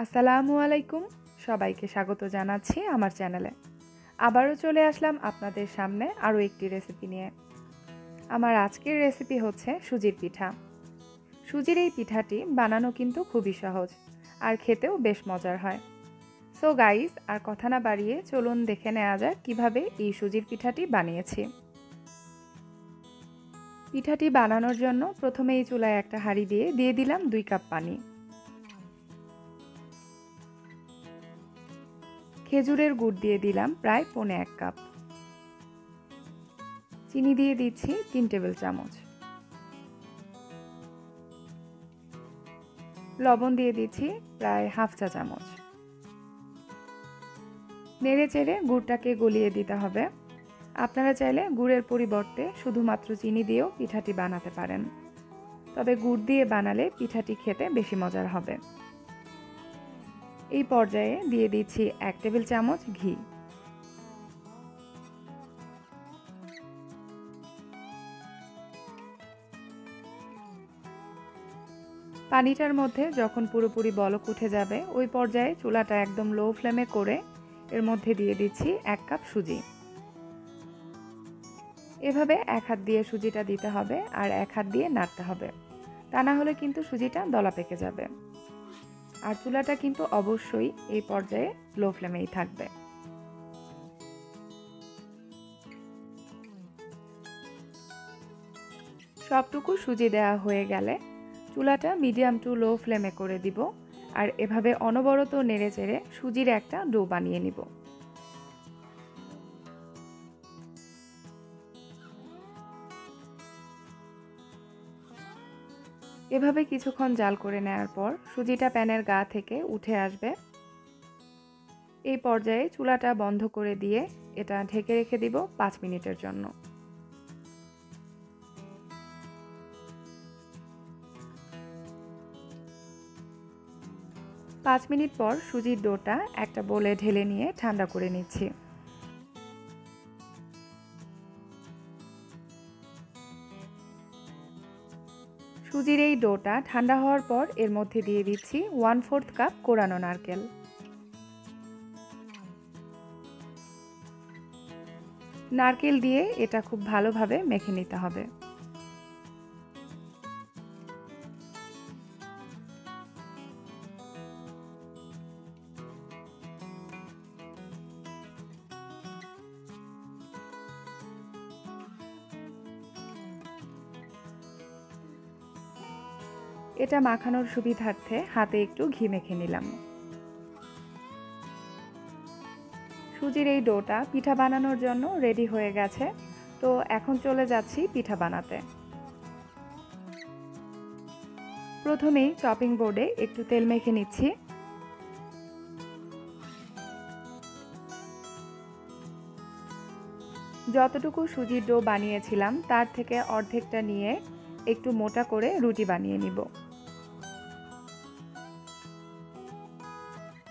আসসালামু আলাইকুম, সবাইকে স্বাগত জানাচ্ছি আমার চ্যানেলে। আবারও চলে আসলাম আপনাদের সামনে আরও একটি রেসিপি নিয়ে। আমার আজকের রেসিপি হচ্ছে সুজির পিঠা। সুজির এই পিঠাটি বানানো কিন্তু খুবই সহজ আর খেতেও বেশ মজার হয়। সো গাইস, আর কথা না বাড়িয়ে চলুন দেখে নেওয়া যাক কীভাবে এই সুজির পিঠাটি বানিয়েছি। পিঠাটি বানানোর জন্য প্রথমেই চুলায় একটা হাঁড়ি দিয়ে দিলাম 2 কাপ পানি। খেজুরের গুড় দিয়ে দিলাম প্রায় 1.25 কাপ। চিনি দিয়ে দিচ্ছি 3 টেবিল চামচ। লবণ দিয়ে দিচ্ছি প্রায় হাফ চা চামচ। নেড়ে চেড়ে গুড়টাকে গলিয়ে দিতে হবে। আপনারা চাইলে গুড়ের পরিবর্তে শুধুমাত্র চিনি দিয়েও পিঠাটি বানাতে পারেন, তবে গুড় দিয়ে বানালে পিঠাটি খেতে বেশি মজার হবে। এই পর্যায়ে দিয়ে দিচ্ছি 1 টেবিল চামচ ঘি। পানিটার মধ্যে যখন পুরোপুরি বলক উঠে যাবে, ওই পর্যায়ে চুলাটা একদম লো ফ্লেমে করে এর মধ্যে দিয়ে দিচ্ছি 1 কাপ সুজি। এভাবে এক হাত দিয়ে সুজিটা দিতে হবে আর এক হাত দিয়ে নাড়তে হবে, তা না হলে কিন্তু সুজিটা দলা পেকে যাবে। আর চুলাটা কিন্তু অবশ্যই এই পর্যায়ে লো ফ্লেমেই থাকবে। সবটুকু সুজি দেওয়া হয়ে গেলে চুলাটা মিডিয়াম টু লো ফ্লেমে করে দিব আর এভাবে অনবরত নেড়ে চেড়ে সুজির একটা ডো বানিয়ে নিব। এভাবে কিছুক্ষণ জাল করে নেওয়ার পর সুজিটা প্যানের গা থেকে উঠে আসবে। এই পর্যায়ে চুলাটা বন্ধ করে দিয়ে এটা ঢেকে রেখে দিব 5 মিনিটের জন্য। পাঁচ মিনিট পর সুজির ডোটা একটা বোলে ঢেলে নিয়ে ঠান্ডা করে নিচ্ছি। সুজির এই ডোটা ঠান্ডা হওয়ার পর এর মধ্যে দিয়ে দিচ্ছি 1/4 কাপ কোরানো নারকেল। নারকেল দিয়ে এটা খুব ভালোভাবে মেখে নিতে হবে। এটা মাখানোর সুবিধার্থে হাতে একটু ঘি মেখে নিলাম। সুজির এই ডোটা পিঠা বানানোর জন্য রেডি হয়ে গেছে। তো এখন চলে যাচ্ছি পিঠা বানাতে। প্রথমেই চপিং বোর্ডে একটু তেল মেখে নিচ্ছি। যতটুকু সুজির ডো বানিয়েছিলাম তার থেকে অর্ধেকটা নিয়ে একটু মোটা করে রুটি বানিয়ে নিব।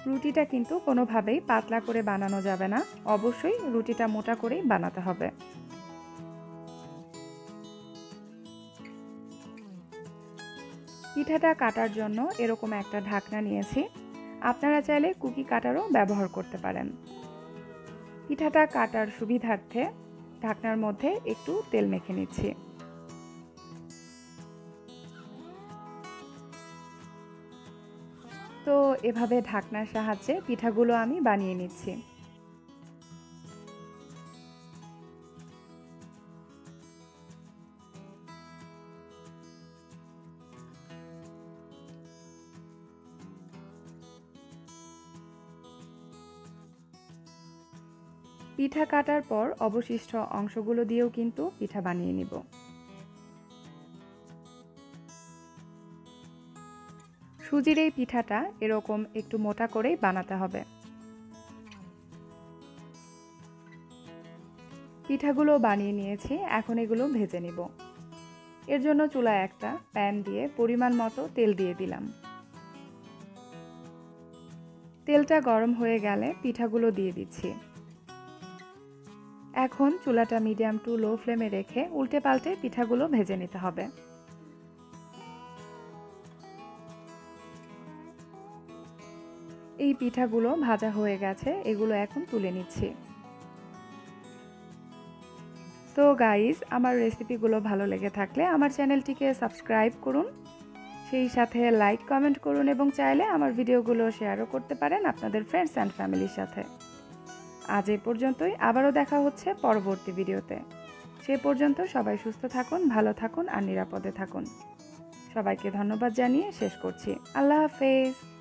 রুটিটা কিন্তু কোনোভাবেই পাতলা করে বানানো যাবে না, অবশ্যই রুটিটা মোটা করেই বানাতে হবে। পিঠাটা কাটার জন্য এরকম একটা ঢাকনা নিয়েছি, আপনারা চাইলে কুকি কাটারও ব্যবহার করতে পারেন। পিঠাটা কাটার সুবিধার্থে ঢাকনার মধ্যে একটু তেল মেখে নিচ্ছি। তো এভাবে ঢাকনার সাহায্যে পিঠাগুলো আমি বানিয়ে নিচ্ছি। পিঠা কাটার পর অবশিষ্ট অংশগুলো দিয়েও কিন্তু পিঠা বানিয়ে নিব। সুজির এই পিঠাটা এরকম একটু মোটা করেই বানাতে হবে। পিঠাগুলো বানিয়ে নিয়েছি, এখন এগুলো ভেজে নিব। এর জন্য চুলায় একটা প্যান দিয়ে পরিমাণ মতো তেল দিয়ে দিলাম। তেলটা গরম হয়ে গেলে পিঠাগুলো দিয়ে দিচ্ছি। এখন চুলাটা মিডিয়াম টু লো ফ্লেমে রেখে উল্টে পাল্টে পিঠাগুলো ভেজে নিতে হবে। এই পিঠাগুলো ভাজা হয়ে গেছে, এগুলো এখন তুলে নিচ্ছি। সো গাইস, আমার রেসিপিগুলো ভালো লেগে থাকলে আমার চ্যানেলটিকে সাবস্ক্রাইব করুন, সেই সাথে লাইক কমেন্ট করুন এবং চাইলে আমার ভিডিওগুলো শেয়ারও করতে পারেন আপনাদের ফ্রেন্ডস অ্যান্ড ফ্যামিলির সাথে। আজ এই পর্যন্তই, আবারও দেখা হচ্ছে পরবর্তী ভিডিওতে। সে পর্যন্ত সবাই সুস্থ থাকুন, ভালো থাকুন আর নিরাপদে থাকুন। সবাইকে ধন্যবাদ জানিয়ে শেষ করছি। আল্লাহ হাফেজ।